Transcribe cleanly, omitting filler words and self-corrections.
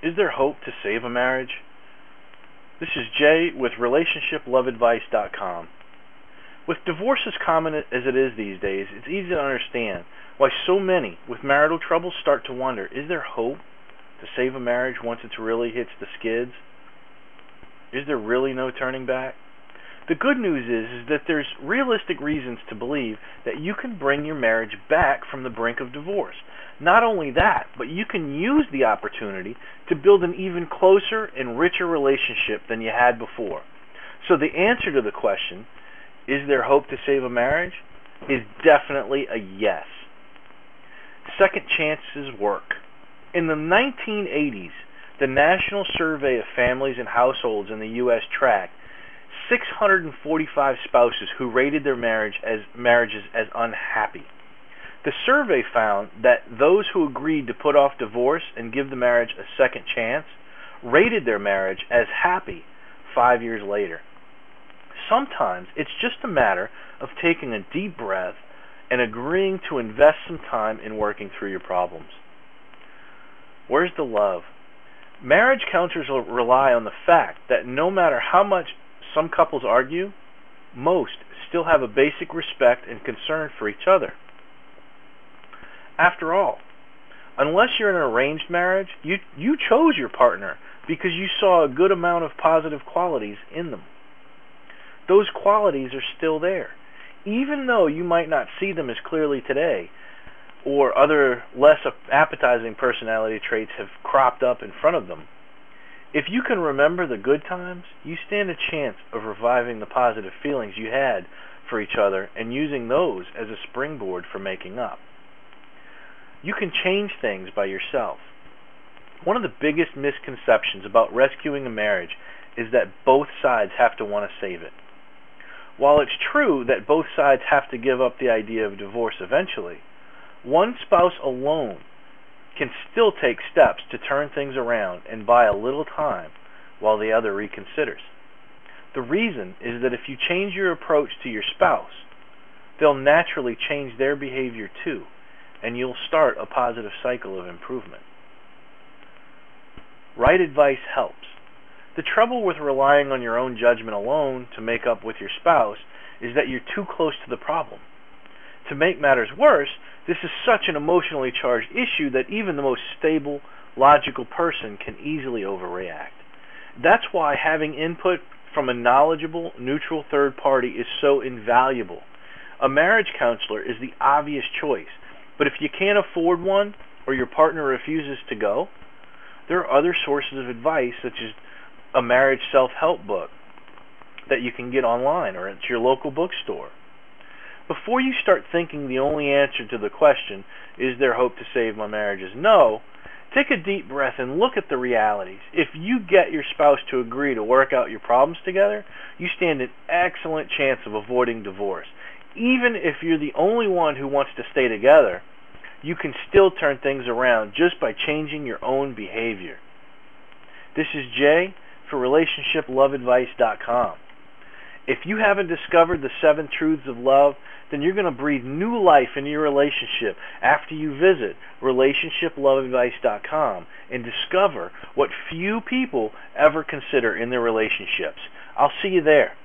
Is there hope to save a marriage? This is Jay with RelationshipLoveAdvice.com. With divorce as common as it is these days, it's easy to understand why so many with marital troubles start to wonder, is there hope to save a marriage once it really hits the skids? Is there really no turning back? The good news is that there's realistic reasons to believe that you can bring your marriage back from the brink of divorce. Not only that, but you can use the opportunity to build an even closer and richer relationship than you had before. So the answer to the question, is there hope to save a marriage, is definitely a yes. Second chances work. In the 1980s, the National Survey of Families and Households in the U.S. tracked 645 spouses who rated their marriages as unhappy. The survey found that those who agreed to put off divorce and give the marriage a second chance rated their marriage as happy 5 years later. Sometimes it's just a matter of taking a deep breath and agreeing to invest some time in working through your problems. Where's the love? Marriage counselors rely on the fact that no matter how much some couples argue, most still have a basic respect and concern for each other. After all, unless you're in an arranged marriage, you chose your partner because you saw a good amount of positive qualities in them. Those qualities are still there, even though you might not see them as clearly today, or other less appetizing personality traits have cropped up in front of them. If you can remember the good times, you stand a chance of reviving the positive feelings you had for each other and using those as a springboard for making up. You can change things by yourself. One of the biggest misconceptions about rescuing a marriage is that both sides have to want to save it. While it's true that both sides have to give up the idea of divorce eventually, one spouse alone can still take steps to turn things around and buy a little time while the other reconsiders. The reason is that if you change your approach to your spouse, they'll naturally change their behavior too, and you'll start a positive cycle of improvement. Right advice helps. The trouble with relying on your own judgment alone to make up with your spouse is that you're too close to the problem. To make matters worse, this is such an emotionally charged issue that even the most stable, logical person can easily overreact. That's why having input from a knowledgeable, neutral third party is so invaluable. A marriage counselor is the obvious choice, but if you can't afford one or your partner refuses to go, there are other sources of advice such as a marriage self-help book that you can get online or at your local bookstore. Before you start thinking the only answer to the question, is there hope to save my marriage, is no, take a deep breath and look at the realities. If you get your spouse to agree to work out your problems together, you stand an excellent chance of avoiding divorce. Even if you're the only one who wants to stay together, you can still turn things around just by changing your own behavior. This is Jay for RelationshipLoveAdvice.com. If you haven't discovered the 7 truths of love, then you're going to breathe new life into your relationship after you visit RelationshipLoveAdvice.com and discover what few people ever consider in their relationships. I'll see you there.